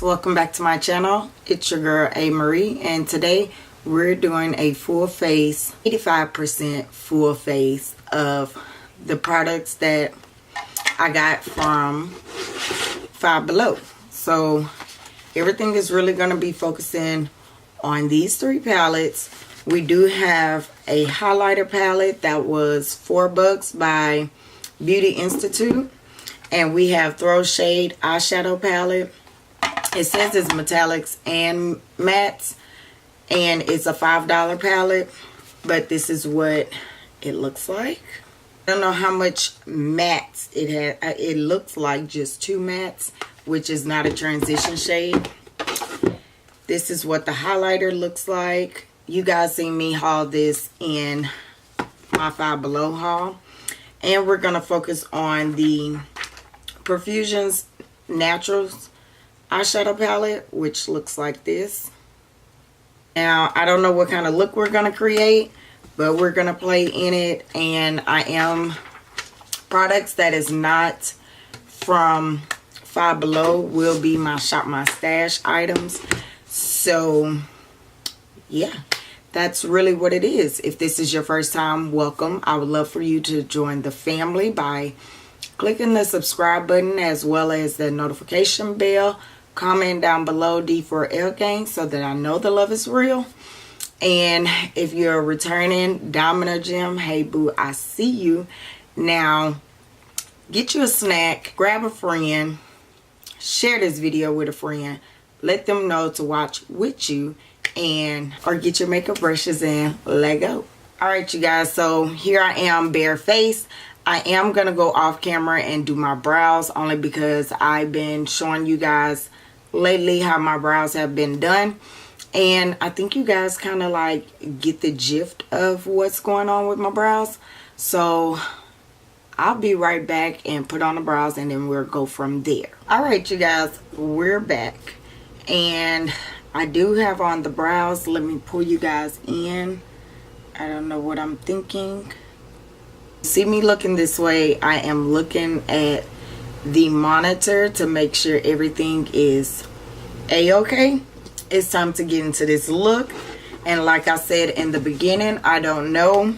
welcome back to my channel. It's your girl A.MaRee, and today we're doing a full face, 85% full face of the products that I got from Five Below. So everything is really going to be focusing on these three palettes. We do have a highlighter palette that was $4 by Beauty Institute, and we have Throw Shade eyeshadow palette. It says it's metallics and mattes, and it's a $5 palette, but this is what it looks like. I don't know how much mattes it has. It looks like just 2 mattes, which is not a transition shade. This is what the highlighter looks like. You guys seen me haul this in my Five Below haul, and we're gonna focus on the Profusion's Naturals eyeshadow palette, which looks like this. Now I don't know what kind of look we're gonna create, but we're gonna play in it, and I am products that is not from Five Below will be my Shop My Stash items. So yeah, that's really what it is. If this is your first time, welcome. I would love for you to join the family by clicking the subscribe button as well as the notification bell. Comment down below D4L gang so that I know the love is real. And if you're a returning Diamond or Gem, hey boo, I see you. Now get you a snack, grab a friend, share this video with a friend, let them know to watch with you, and or get your makeup brushes and let go. Alright you guys, so here I am bare face. I am gonna go off camera and do my brows only because I've been showing you guys lately how my brows have been done, and I think you guys kind of like get the gist of what's going on with my brows. So I'll be right back and put on the brows, and then we'll go from there. Alright you guys, we're back, and I do have on the brows. Let me pull you guys in. I don't know what I'm thinking. See me looking this way, I am looking at the monitor to make sure everything is a-okay. It's time to get into this look, and like I said in the beginning, I don't know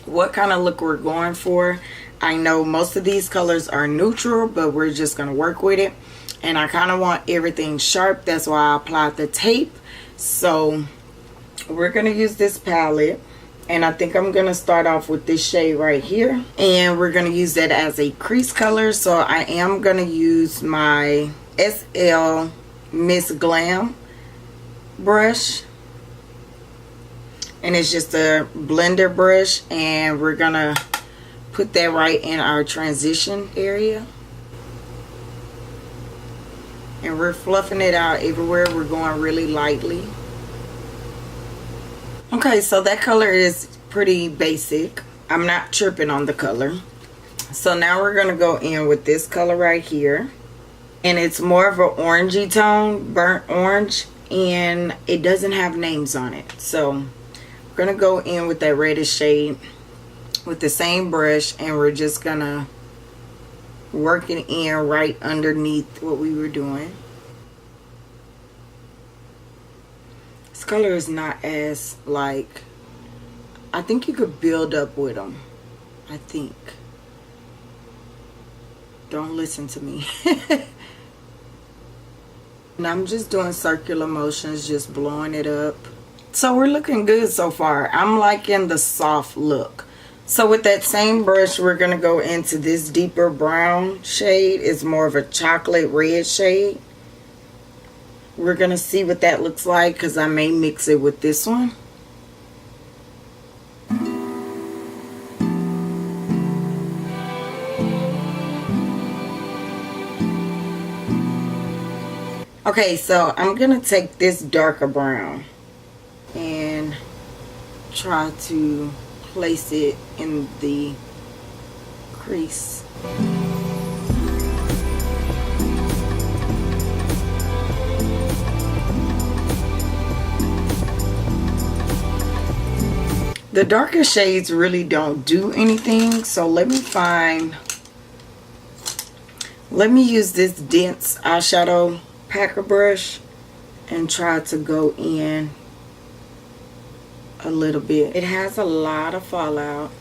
what kind of look we're going for. I know most of these colors are neutral, but we're just gonna work with it, and I kind of want everything sharp. That's why I applied the tape. So we're gonna use this palette, and I think I'm gonna start off with this shade right here, and we're gonna use that as a crease color. So I am gonna use my SL Miss Glam brush, and it's just a blender brush, and we're gonna put that right in our transition area, and we're fluffing it out everywhere. We're going really lightly. Okay, so that color is pretty basic. I'm not tripping on the color. So now we're gonna go in with this color right here, and it's more of an orangey tone, burnt orange, and it doesn't have names on it. So we're gonna go in with that reddish shade with the same brush, and we're just gonna work it in right underneath what we were doing. This color is not as like, I think you could build up with them. I think. Don't listen to me. And I'm just doing circular motions, just blowing it up. So we're looking good so far. I'm liking the soft look. So with that same brush, we're going to go into this deeper brown shade. It's more of a chocolate red shade. We're going to see what that looks like, because I may mix it with this one. Okay, so I'm going to take this darker brown and try to place it in the crease. The darker shades really don't do anything, so let me use this dense eyeshadow packer brush and try to go in a little bit. It has a lot of fallout.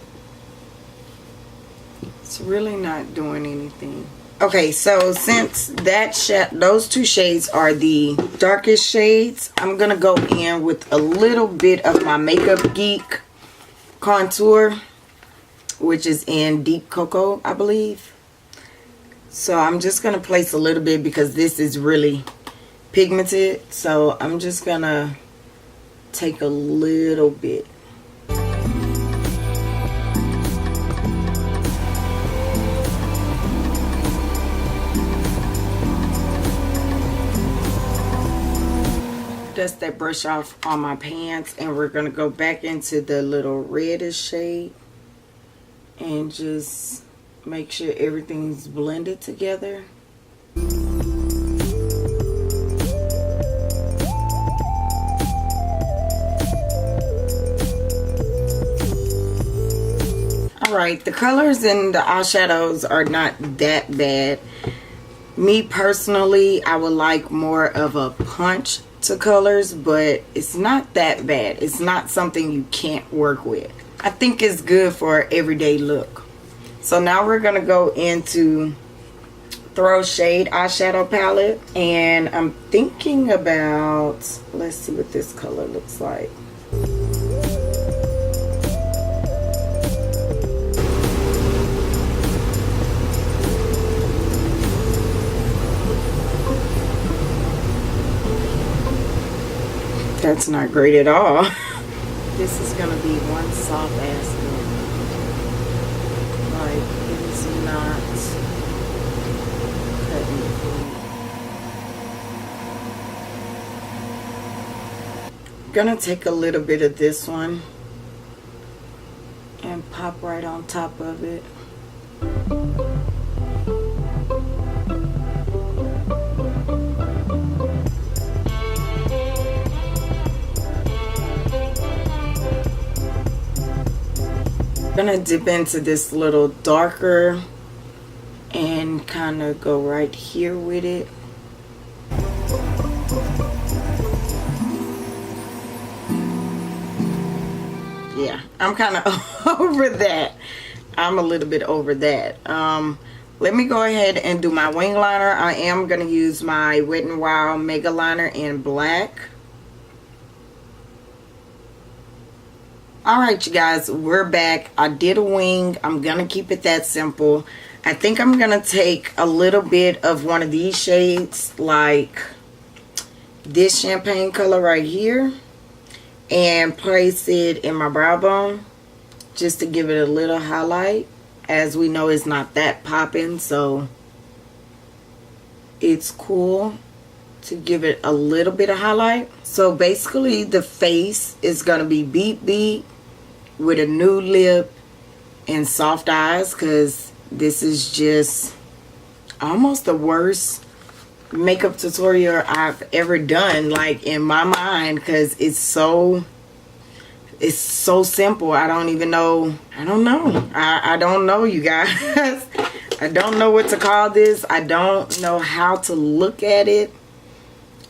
It's really not doing anything. Okay, so since those two shades are the darkest shades, I'm gonna go in with a little bit of my Makeup Geek contour, which is in Deep Cocoa, I believe. So I'm just gonna place a little bit because this is really pigmented. So I'm just gonna take a little bit. Dust that brush off on my pants, and we're gonna go back into the little reddish shade and just make sure everything's blended together. Alright, the colors in the eyeshadows are not that bad. Me personally, I would like more of a punch to colors, but it's not that bad. It's not something you can't work with. I think it's good for an everyday look. So now we're gonna go into Throw Shade eyeshadow palette, and I'm thinking about, let's see what this color looks like. That's not great at all. This is gonna be one soft ass look. Like, it is not cutting it. Gonna take a little bit of this one and pop right on top of it. Gonna dip into this little darker and kind of go right here with it. Yeah, I'm kind of over that. I'm a little bit over that. Let me go ahead and do my wing liner. I am gonna use my Wet n Wild Mega Liner in black. Alright, you guys, we're back. I did a wing. I'm gonna keep it that simple. I think I'm gonna take a little bit of one of these shades, like this champagne color right here, and place it in my brow bone just to give it a little highlight. As we know, it's not that popping, so it's cool to give it a little bit of highlight. So basically the face is gonna be beat with a nude lip and soft eyes, because this is just almost the worst makeup tutorial I've ever done, like, in my mind, because it's so simple. I don't know, you guys. I don't know what to call this. I don't know how to look at it.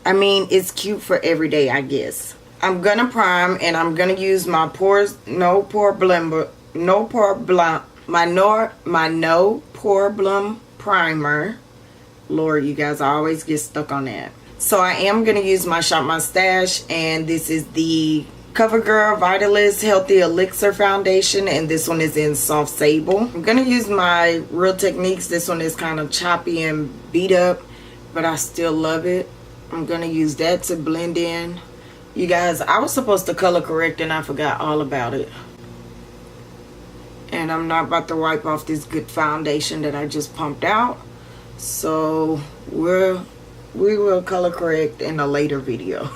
I mean, it's cute for every day, I guess. I'm gonna prime, and I'm gonna use my no pore blum primer. Lord, you guys, I always get stuck on that. So I am gonna use my Shop My Stash, and this is the CoverGirl Vitalist Healthy Elixir Foundation, and this one is in Soft Sable. I'm gonna use my Real Techniques. This one is kind of choppy and beat up, but I still love it. I'm gonna use that to blend in. You guys, I was supposed to color correct and I forgot all about it. And I'm not about to wipe off this good foundation that I just pumped out. So we will color correct in a later video.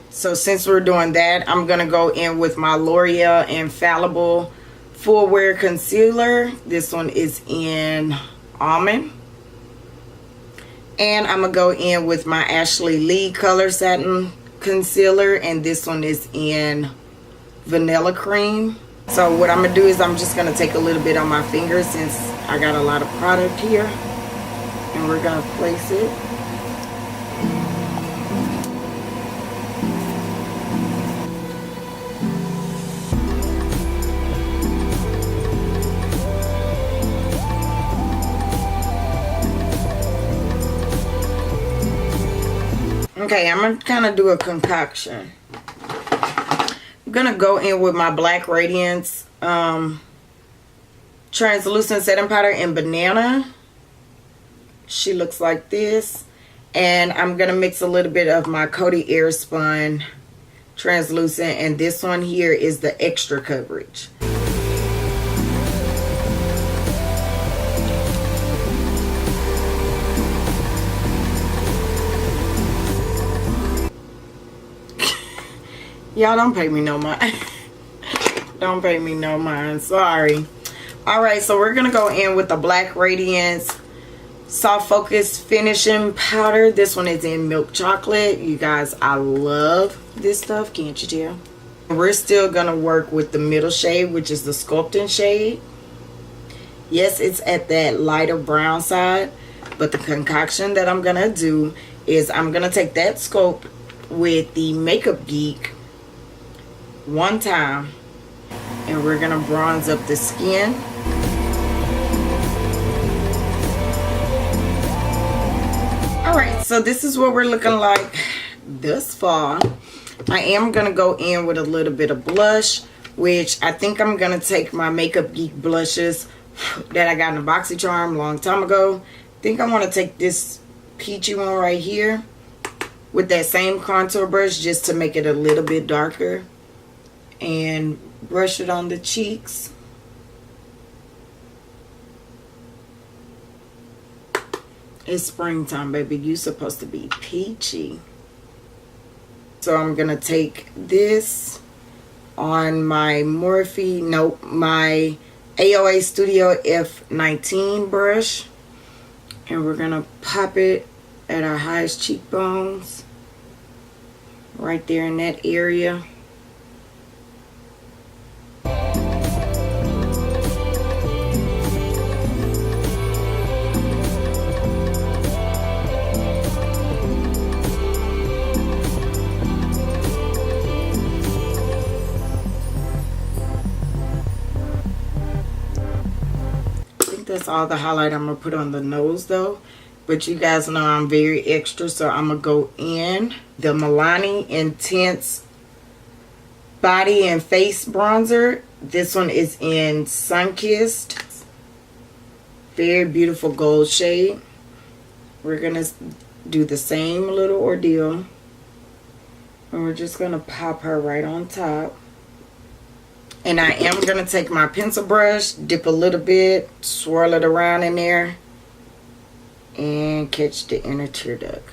So since we're doing that, I'm gonna go in with my L'Oreal Infallible Full Wear Concealer. This one is in Almond. And I'm going to go in with my Ashley Lee Color Satin Concealer, and this one is in Vanilla Cream. So what I'm going to do is I'm just going to take a little bit on my finger, since I got a lot of product here, and we're going to place it. Okay, I'm going to kind of do a concoction. I'm going to go in with my black Radiance translucent setting powder in banana. She looks like this. And I'm going to mix a little bit of my Coty Airspun translucent, and this one here is the extra coverage. Y'all don't pay me no mind. Don't pay me no mind, sorry. Alright, so we're gonna go in with the black Radiance Soft Focus Finishing Powder. This one is in Milk Chocolate. You guys, I love this stuff, can't you tell? We're still gonna work with the middle shade, which is the Sculpting shade. Yes, it's at that lighter brown side, but the concoction that I'm gonna do is I'm gonna take that scope with the Makeup Geek one time, and we're gonna bronze up the skin. Alright, so this is what we're looking like thus far. I am going to go in with a little bit of blush, which I think I'm going to take my Makeup Geek blushes that I got in a BoxyCharm a long time ago. I think I want to take this peachy one right here with that same contour brush just to make it a little bit darker, and brush it on the cheeks. It's springtime, baby. You're supposed to be peachy. So I'm going to take this on my my AOA Studio F19 brush. And we're going to pop it at our highest cheekbones. Right there in that area. That's all the highlight I'm going to put on the nose though. But you guys know I'm very extra, so I'm going to go in the Milani Intense Body and Face Bronzer. This one is in Sunkissed. Very beautiful gold shade. We're going to do the same little ordeal. And we're just going to pop her right on top. And I am going to take my pencil brush, dip a little bit, swirl it around in there, and catch the inner tear duct.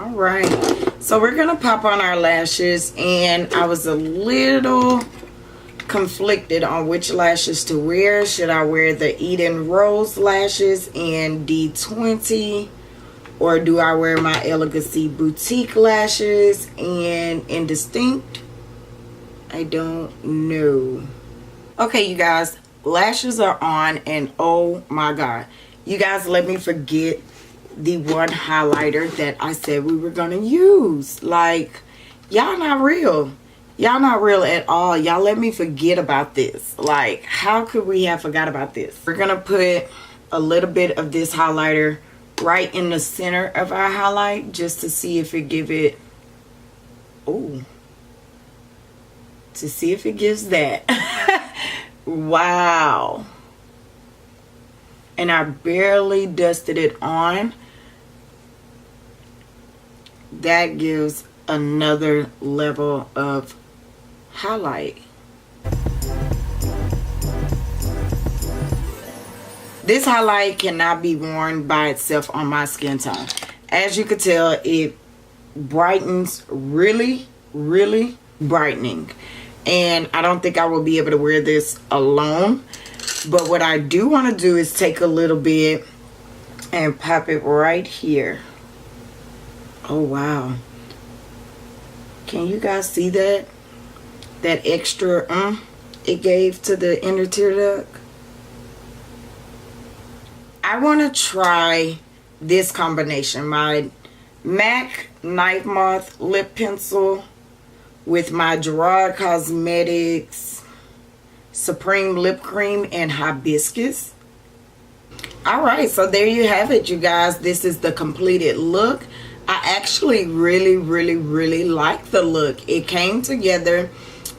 Alright, so we're going to pop on our lashes, and I was a little conflicted on which lashes to wear. Should I wear the Eden Rose lashes in D20, or do I wear my Elegancy Boutique lashes in Indistinct? I don't know. Okay, you guys, lashes are on, and oh my god, you guys, let me forget the one highlighter that I said we were gonna use. Like, y'all not real. Y'all not real at all. Y'all let me forget about this. Like, how could we have forgot about this? We're going to put a little bit of this highlighter right in the center of our highlight just to see if it give it, oh, to see if it gives that. Wow. And I barely dusted it on. That gives another level of highlight. This highlight cannot be worn by itself on my skin tone. As you can tell, it brightens, really brightening. And I don't think I will be able to wear this alone. But what I do want to do is take a little bit and pop it right here. Oh wow. Can you guys see that? That extra it gave to the inner tear duct. I want to try this combination. My MAC Night Moth lip pencil with my Gerard Cosmetics Supreme Lip Cream and Hibiscus. Alright, so there you have it, you guys. This is the completed look. I actually really like the look. It came together.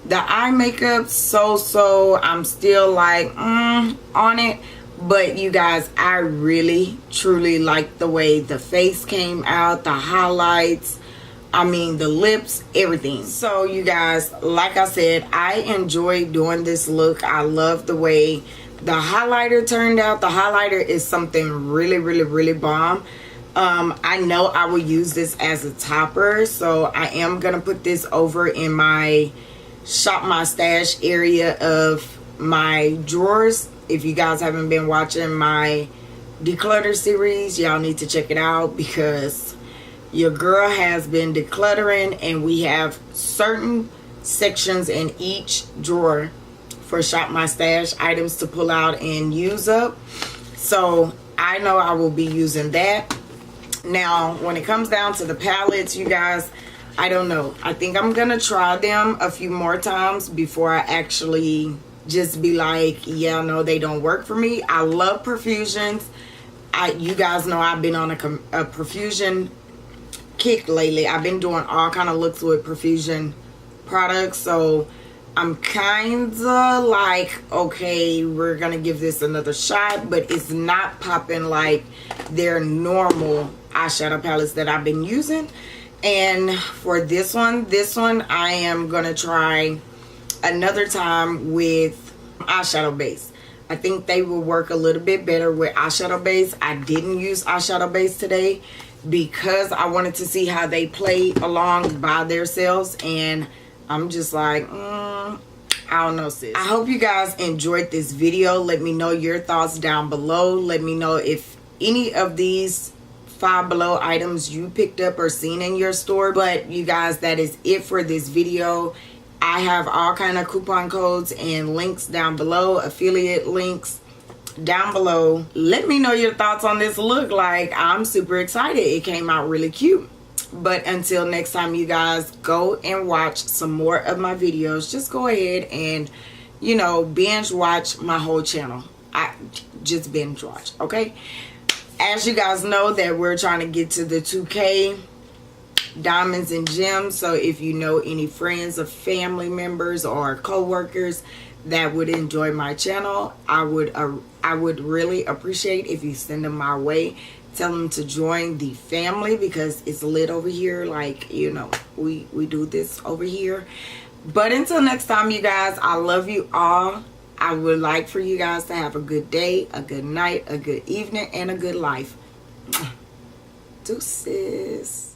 The eye makeup, so I'm still like on it. But you guys, I really truly like the way the face came out, the highlights, I mean the lips, everything. So you guys, like I said, I enjoy doing this look. I love the way the highlighter turned out. The highlighter is something really bomb. I know I will use this as a topper, so I am gonna put this over in my shop my stash area of my drawers. If you guys haven't been watching my declutter series, y'all need to check it out, because your girl has been decluttering and we have certain sections in each drawer for shop my stash items to pull out and use up. So I know I will be using that. Now when it comes down to the palettes, you guys, I don't know. I think I'm gonna try them a few more times before I actually just be like, yeah, no, they don't work for me. I love Profusions. You guys know I've been on a Profusion kick lately. I've been doing all kind of looks with Profusion products, so I'm kinda like, okay, we're gonna give this another shot, but it's not popping like their normal eyeshadow palettes that I've been using. And for this one I am gonna try another time with eyeshadow base. I think they will work a little bit better with eyeshadow base. I didn't use eyeshadow base today because I wanted to see how they play along by themselves, and I'm just like, I don't know, sis. I hope you guys enjoyed this video. Let me know your thoughts down below. Let me know if any of these Five Below items you picked up or seen in your store. But you guys, that is it for this video. I have all kind of coupon codes and links down below, affiliate links down below. Let me know your thoughts on this look. Like, I'm super excited. It came out really cute. But until next time, you guys, go and watch some more of my videos. Just go ahead and, you know, binge watch my whole channel. I just binge watch, okay? As you guys know that we're trying to get to the 2K diamonds and gems. So if you know any friends or family members or co-workers that would enjoy my channel, I would really appreciate if you send them my way. Tell them to join the family, because it's lit over here. Like, you know, we do this over here. But until next time, you guys, I love you all. I would like for you guys to have a good day, a good night, a good evening, and a good life. Deuces.